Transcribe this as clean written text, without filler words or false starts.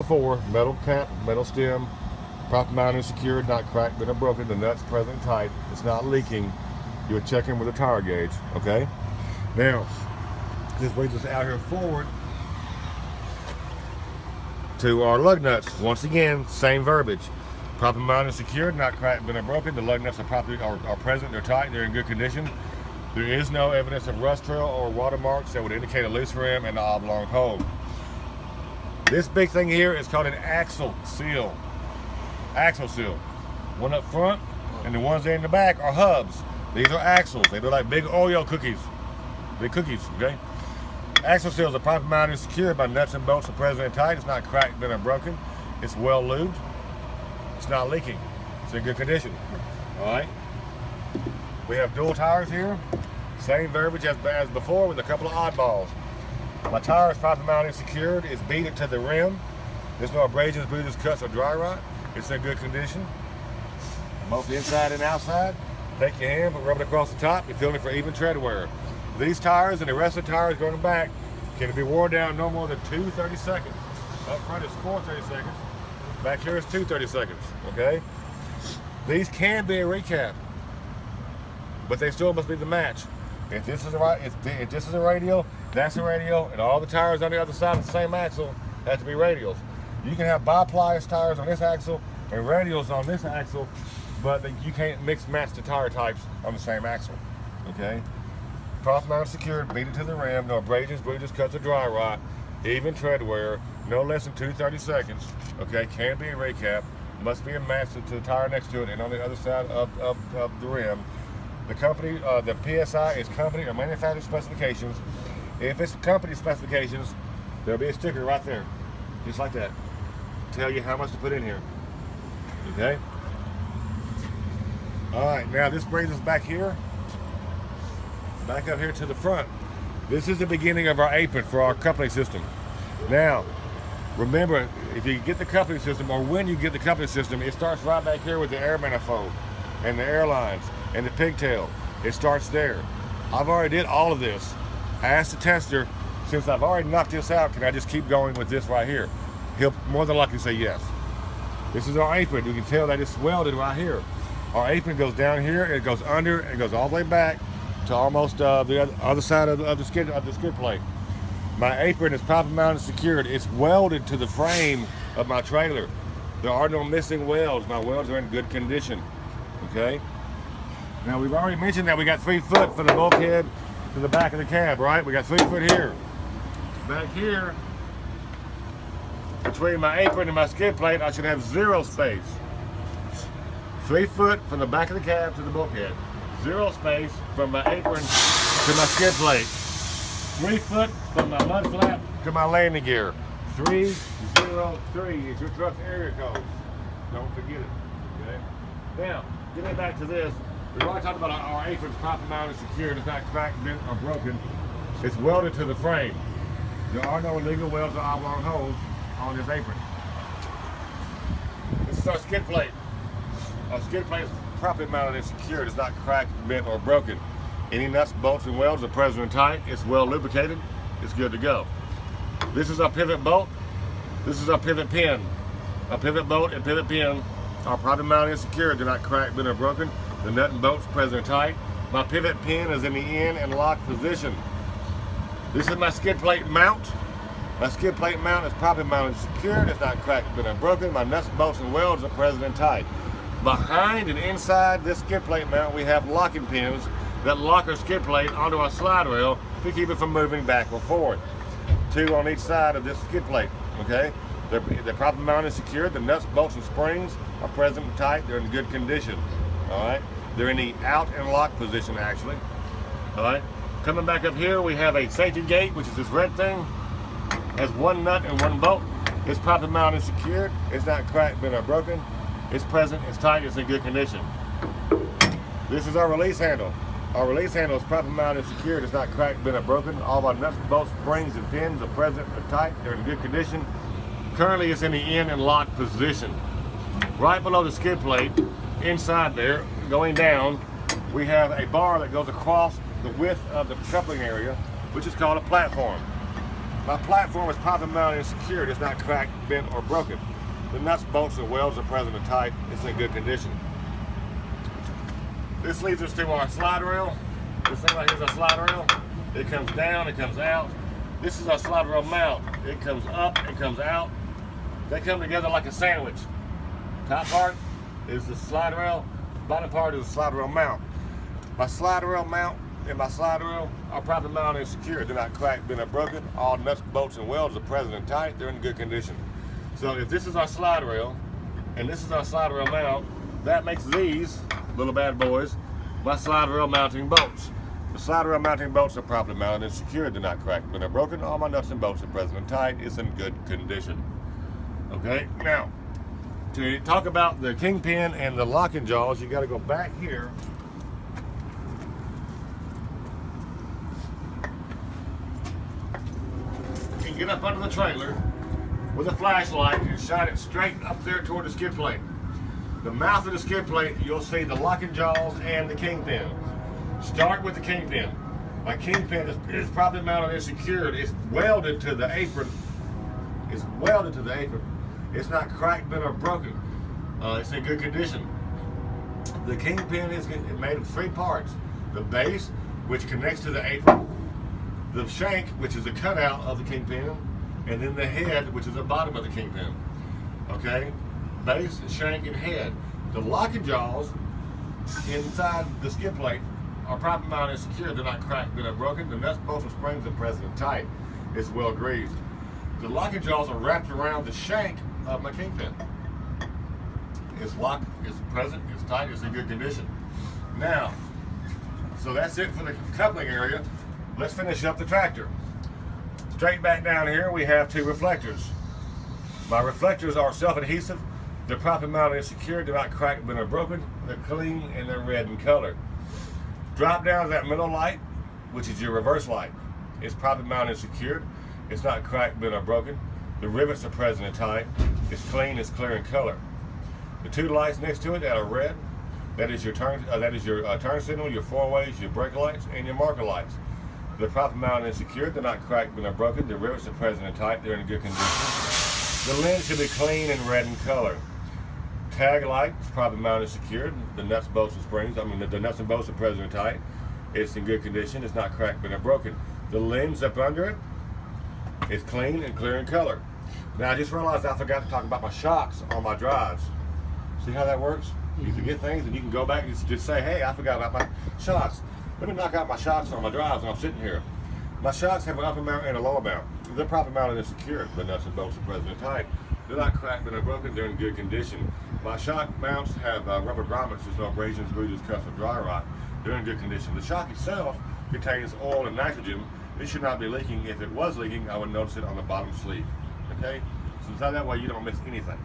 before, metal cap, metal stem, proper mounted and secured, not cracked, bent or broken, the nuts present and tight, it's not leaking. You're checking with a tire gauge, okay? Now, this brings us out here forward to our lug nuts. Once again, same verbiage. Proper mounted and secured, not cracked, bent or broken, the lug nuts are present, they're tight, they're in good condition. There is no evidence of rust trail or watermarks that would indicate a loose rim and an oblong hole. This big thing here is called an axle seal. Axle seal. One up front and the ones in the back are hubs. These are axles. They look like big Oreo cookies. Big cookies, okay? Axle seals are properly mounted and secured by nuts and bolts are present and tight. It's not cracked, bent, or broken. It's well lubed. It's not leaking. It's in good condition. All right? We have dual tires here. Same verbiage as before with a couple of oddballs. My tire is properly mounted and secured. It's beaded to the rim. There's no abrasions, bruises, cuts, or dry rot. It's in good condition. Both the inside and outside. Take your hand, rub it across the top. You're feeling for even tread wear. These tires and the rest of the tires going back can be worn down no more than 2 30 seconds. Up front is 4 30 seconds. Back here is 2 30 seconds. Okay? These can be a recap, but they still must be the match. If this is a radial, that's a radial, and all the tires on the other side of the same axle have to be radials. You can have bipliers tires on this axle and radials on this axle, but you can't mix match the tire types on the same axle. Okay? Proper mounted secured, beaded to the rim, no abrasions, bruises, cuts, or dry rot, even tread wear, no less than 2 30 seconds. Okay? Can be a recap, must be a match to the tire next to it and on the other side of the rim. The company, the PSI is company or manufacturer specifications. If it's company specifications, there'll be a sticker right there, just like that. Tell you how much to put in here. Okay? All right, now this brings us back here. Back up here to the front. This is the beginning of our apron for our company system. Now, remember, if you get the company system, or when you get the company system, it starts right back here with the air manifold and the airlines and the pigtail. It starts there. I've already did all of this. I asked the tester, since I've already knocked this out, can I just keep going with this right here? He'll more than likely say yes. This is our apron. You can tell that it's welded right here. Our apron goes down here, it goes under, it goes all the way back to almost the other side of the skid plate. My apron is properly mounted and secured. It's welded to the frame of my trailer. There are no missing welds. My welds are in good condition. Okay? Now we've already mentioned that we got 3 foot from the bulkhead to the back of the cab, right? We got 3 foot here. Back here, between my apron and my skid plate, I should have 0 space. 3 foot from the back of the cab to the bulkhead. 0 space from my apron to my skid plate. 3 foot from my mud flap to my landing gear. 303 is your truck's area code. Don't forget it. Okay? Now, getting back to this, we've already talked about our apron's properly mounted and secured. It's not cracked, bent, or broken. It's welded to the frame. There are no illegal welds or oblong holes on this apron. This is our skid plate. Our skid plate is properly mounted and secured. It's not cracked, bent, or broken. Any nuts, bolts, and welds are present and tight. It's well lubricated. It's good to go. This is our pivot bolt. This is our pivot pin. Our pivot bolt and pivot pin are properly mounted and secured. They're not cracked, bent, or broken. The nut and bolts present and tight. My pivot pin is in the in and lock position. This is my skid plate mount. My skid plate mount is properly mounted and secured. It's not cracked, bent, or broken. My nuts, bolts, and welds are present and tight. Behind and inside this skid plate mount, we have locking pins that lock our skid plate onto our slide rail to keep it from moving back or forward. 2 on each side of this skid plate, okay? They're properly mounted and secured. The nuts, bolts, and springs are present and tight. They're in good condition, all right? They're in the out and lock position, actually, all right? Coming back up here, we have a safety gate, which is this red thing. Has 1 nut and 1 bolt. It's properly mounted and secured. It's not cracked, bent, or broken. It's present, it's tight, it's in good condition. This is our release handle. Our release handle is properly mounted and secured. It's not cracked, bent, or broken. All of our nuts, bolts, springs, and pins are present, are tight, they're in good condition. Currently, it's in the in and lock position. Right below the skid plate, inside there, going down, we have a bar that goes across the width of the coupling area, which is called a platform. My platform is properly mounted and secured. It's not cracked, bent, or broken. The nuts, bolts, and welds are present and tight. It's in good condition. This leads us to our slide rail. This thing right here is our slide rail. It comes down, it comes out. This is our slide rail mount. It comes up, it comes out. They come together like a sandwich. Top part is the slide rail. Bottom part is the slide rail mount. My slide rail mount and my slide rail are properly mounted and secured. They're not cracked, bent, or broken. All nuts, bolts, and welds are present and tight. They're in good condition. So if this is our slide rail and this is our slide rail mount, that makes these little bad boys my slide rail mounting bolts. The slide rail mounting bolts are properly mounted and secured. They're not cracked, bent, or broken. All my nuts and bolts are present and tight. It's in good condition. Okay, now to talk about the kingpin and the locking jaws, you got to go back here. And get up under the trailer with a flashlight and shine it straight up there toward the skid plate. The mouth of the skid plate, you'll see the locking jaws and the kingpin. Start with the kingpin. My kingpin is properly mounted and secured. It's welded to the apron. It's welded to the apron. It's not cracked, bent, or broken. It's in good condition. The kingpin is made of 3 parts. The base, which connects to the apron. The shank, which is a cutout of the kingpin. And then the head, which is the bottom of the kingpin. Okay? Base, shank, and head. The locking jaws inside the skid plate are properly mounted and secured. They're not cracked, bent, or broken. The nuts, bolts, and springs are present and tight. It's well greased. The locking jaws are wrapped around the shank of my kingpin. It's locked, it's present, it's tight, it's in good condition. Now, so that's it for the coupling area. Let's finish up the tractor. Straight back down here, we have 2 reflectors. My reflectors are self-adhesive. They're properly mounted and secured. They're not cracked, bent, or broken. They're clean and they're red in color. Drop down to that middle light, which is your reverse light. It's properly mounted and secured. It's not cracked, bent, or broken. The rivets are present and tight. It's clean, it's clear in color. The 2 lights next to it that are red, that is your turn signal, your 4-ways, your brake lights, and your marker lights. They're properly mounted and secured. They're not cracked, bent, or broken. The rivets are present and tight. They're in good condition. The lens should be clean and red in color. Tag light is properly mounted and secured. The nuts, bolts, and springs, the nuts and bolts are present and tight. It's in good condition. It's not cracked, bent, or broken. The lens up under it is clean and clear in color. Now I just realized I forgot to talk about my shocks on my drives. See how that works? You forget things and you can go back and just say, hey, I forgot about my shocks. Let me knock out my shocks on my drives when I'm sitting here. My shocks have an upper mount and a lower mount. They're properly mounted and secured. The nuts and bolts are present and tight. They're not cracked, but they're broken. They're in good condition. My shock mounts have rubber grommets. There's no abrasions, bruises, cuts, or dry rot. They're in good condition. The shock itself contains oil and nitrogen. It should not be leaking. If it was leaking, I would notice it on the bottom sleeve. Okay? So that way you don't miss anything.